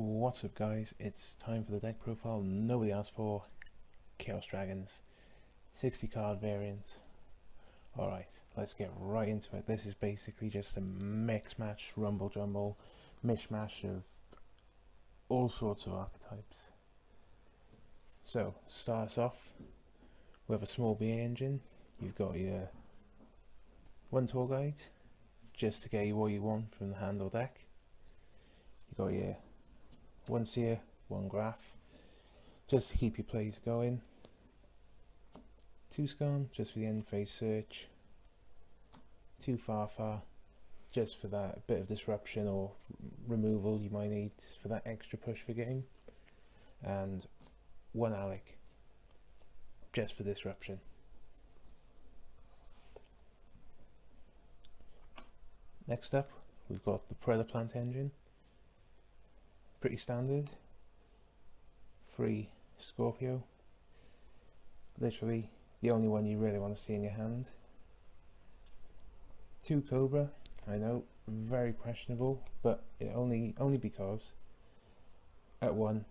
What's up guys, it's time for the deck profile nobody asked for, Chaos Dragons, 60 card variant. Alright, let's get right into it. This is basically just a mix match, rumble jumble, mishmash of all sorts of archetypes. So, start us off with a small BA engine. You've got your one tour guide, just to get you what you want from the hand or deck. You've got your one seer, one graph, just to keep your plays going. Two scum, just for the end phase search. Two far, just for that bit of disruption or removal you might need for that extra push for game. And one Alec, just for disruption. Next up, we've got the Predator Plant engine. Pretty standard. 3 Scorpio. Literally the only one you really want to see in your hand. 2 Cobra. I know, very questionable, but it only because at 1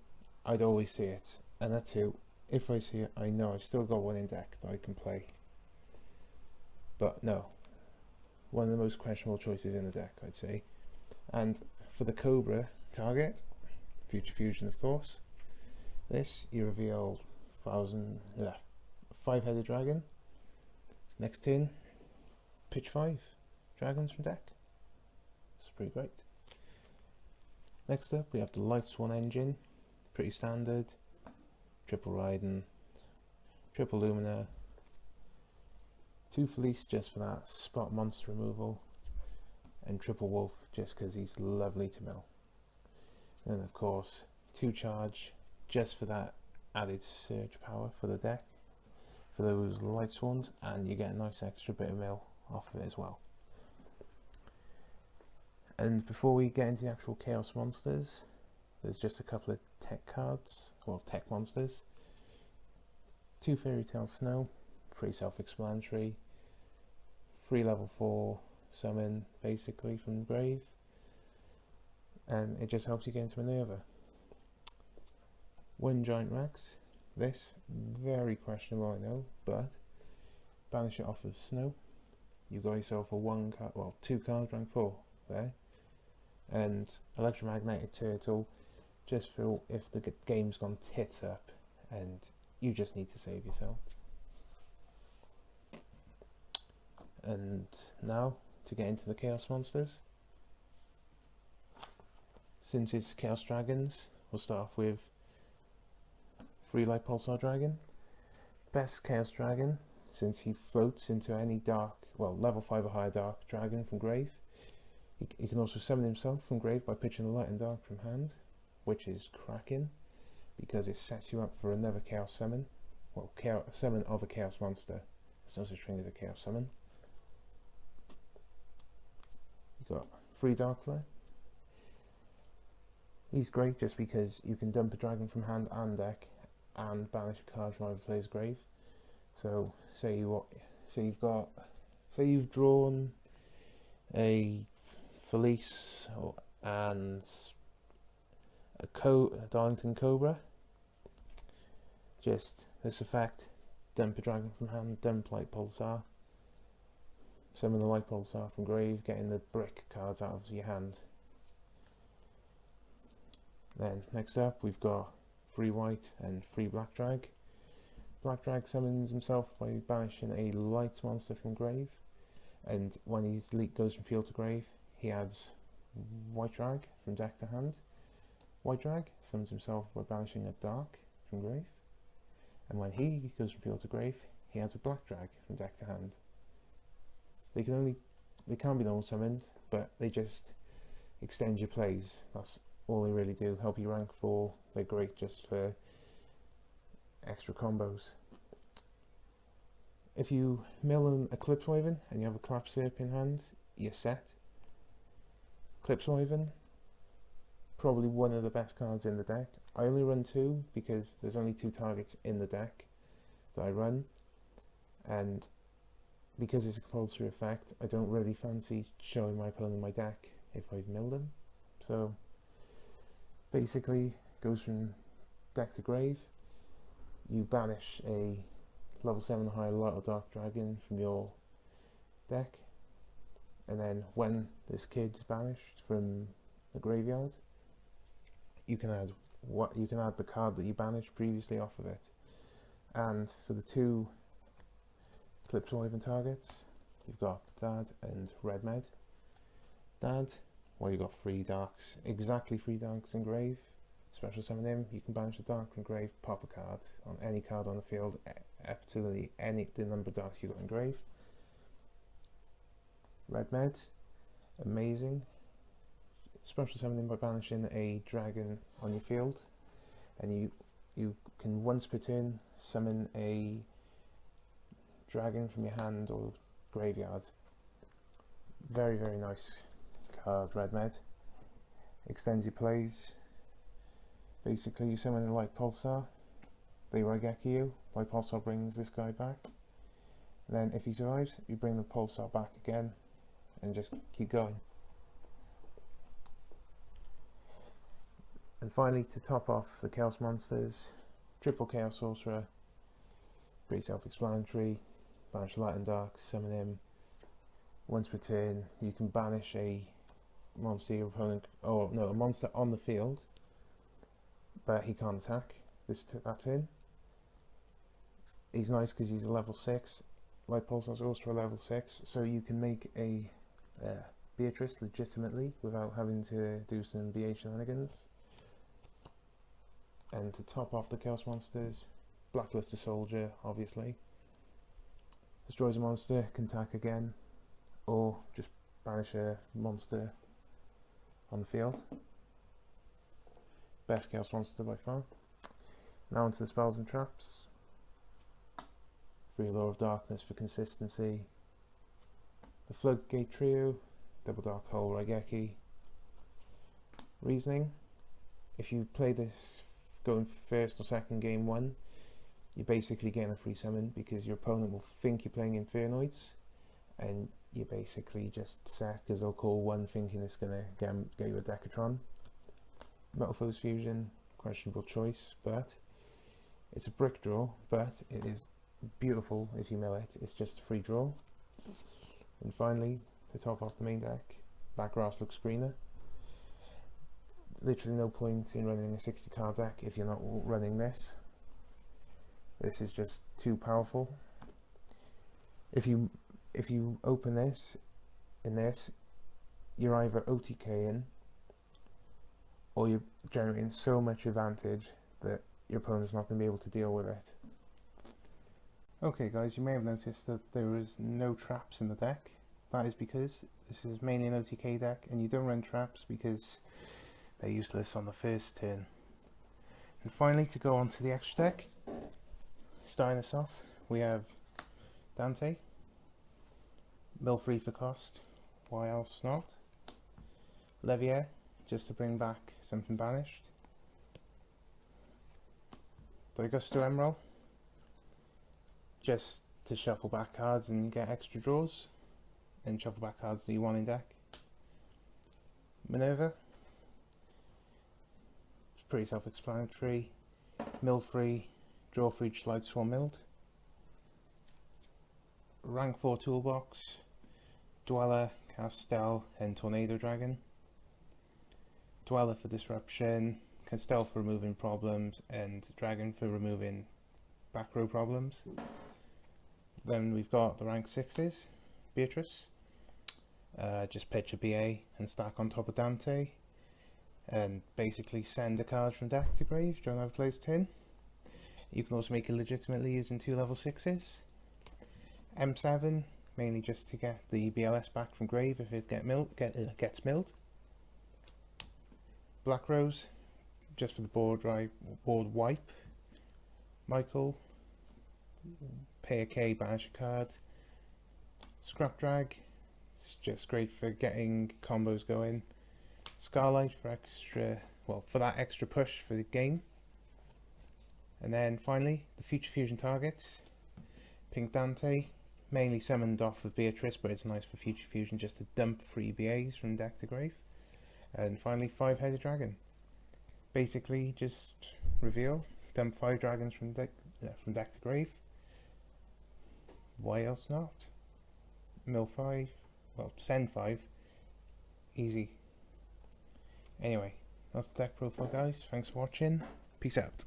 I'd always see it, and at 2, if I see it, I know I've still got one in deck that I can play. But no, one of the most questionable choices in the deck, I'd say. And for the Cobra target, Future Fusion of course, this you reveal 5-headed dragon. Next turn, pitch 5 dragons from deck. It's pretty great. Next up we have the Light Swan engine, pretty standard. Triple Raiden, triple Lumina, 2 Fleece just for that spot monster removal, and triple Wolf just because he's lovely to mill. And of course 2 Charge just for that added surge power for the deck, for those Light Swans, and you get a nice extra bit of mill off of it as well. And before we get into the actual Chaos monsters, there's just a couple of tech cards, well, tech monsters. 2 Fairy Tale Snow, pretty self-explanatory. 3 level 4 summon basically from the grave, and it just helps you get into Minerva. 1 Giant Rex, this very questionable I know, but banish it off of Snow. You got yourself a 2 card rank 4 there, and Electromagnetic Turtle just for if the game's gone tits up and you just need to save yourself. And now to get into the Chaos monsters. Since it's Chaos Dragons, we'll start off with 3 Light Pulsar Dragon. Best Chaos Dragon since he floats into any dark, well, level 5 or higher dark dragon from grave. He can also summon himself from grave by pitching the light and dark from hand, which is cracking because it sets you up for another Chaos summon. Well, summon of a Chaos monster. There's no such thing as a Chaos summon. You've got 3 Dark Flare. He's great just because you can dump a dragon from hand and deck and banish a card from either player's grave. So say you've drawn a Felice and a Darlington Cobra. Just this effect, dump a dragon from hand, dump Light Pulsar, summon the Light Pulsar from grave, getting the brick cards out of your hand. Then next up we've got 3 white and 3 black drag. Black drag summons himself by banishing a light monster from grave, and when his leak goes from field to grave, he adds white drag from deck to hand. White drag summons himself by banishing a dark from grave, and when he goes from field to grave, he adds a black drag from deck to hand. They can't be normal summoned, but they just extend your plays. That's all they really do. Help you rank 4. They're great just for extra combos. If you mill an Eclipse Wyvern and you have a Collapse Serp in hand, you're set. Eclipse Wyvern, probably one of the best cards in the deck. I only run 2 because there's only 2 targets in the deck that I run, and because it's a compulsory effect, I don't really fancy showing my opponent my deck if I've milled them. So Basically, goes from deck to grave. You banish a level 7 high light or dark dragon from your deck, and then when this kid's banished from the graveyard, you can add the card that you banished previously off of it. And for the two Eclipse Wyvern targets, you've got Dad and Red Med. Dad, well, you've got 3 darks, exactly 3 darks in grave. Special summon him, you can banish a dark from grave, pop a card on any card on the field up to the number of darks you got in grave. Red Med, amazing. Special summon him by banishing a dragon on your field, and you can once per turn summon a dragon from your hand or graveyard. Very, very nice card, Red Med. Extends your plays. Basically, you summon a Light Pulsar, they Raigeki you. Light Pulsar brings this guy back. And then if he survives, you bring the Pulsar back again and just keep going. And finally, to top off the Chaos monsters, triple Chaos Sorcerer, pretty self-explanatory. Banish Light and Dark, summon him. Once per turn, you can banish a monster your opponent, or no, a monster on the field, but he can't attack that turn. He's nice because he's a level 6. Light Pulsar is also a level 6, so you can make a Beatrice legitimately without having to do some BA shenanigans. And to top off the Chaos monsters, Blacklist a soldier, obviously. Destroys a monster, can attack again, or just banish a monster on the field. Best Chaos monster by far. Now onto the spells and traps. 3 Law of Darkness for consistency. The Floodgate Trio, Double Dark Hole Raigeki. Reasoning: if you play this going first or second game 1, you're basically getting a free summon because your opponent will think you're playing Infernoids, and you're basically just set because they'll call 1 thinking it's going to get you a Decatron. Metal Foes Fusion, questionable choice, but it's a brick draw, but it is beautiful if you mill it. It's just a free draw. And finally, to top off the main deck, that grass looks greener. Literally no point in running a 60 card deck if you're not running this. This is just too powerful. If you open this in this, you're either OTKing or you're generating so much advantage that your opponent's not going to be able to deal with it. Okay guys, you may have noticed that there is no traps in the deck. That is because this is mainly an OTK deck and you don't run traps because they're useless on the first turn. And finally, to go on to the extra deck, starting us off, we have Dante, mill free for cost, why else not? Levier, just to bring back something banished. D'Augusto Emerald, just to shuffle back cards and get extra draws, and shuffle back cards that you want in deck. Minerva, it's pretty self-explanatory. Mill free, draw for each Light Swarm milled. Rank 4 toolbox, Dweller, Castell and Tornado Dragon. Dweller for disruption, Castell for removing problems, and Dragon for removing back row problems. Then we've got the rank 6s, Beatrice. Just pitch a BA and stack on top of Dante, and basically send a card from deck to grave during another player's turn. You can also make it legitimately using 2 level 6s. M7, mainly just to get the BLS back from grave if it gets milled. Black Rose, just for the board wipe. Michael, pay a K, banish a card. Scrap Drag, it's just great for getting combos going. Scarlight for that extra push for the game. And then finally, the Future Fusion targets. Pink Dante, mainly summoned off of Beatrice, but it's nice for Future Fusion just to dump 3 BAs from deck to grave. And finally, 5-headed Dragon. basically just reveal, dump 5 dragons from deck to grave. Why else not? Mill 5, well, send 5, easy. Anyway, that's the deck profile, guys. Thanks for watching. Peace out.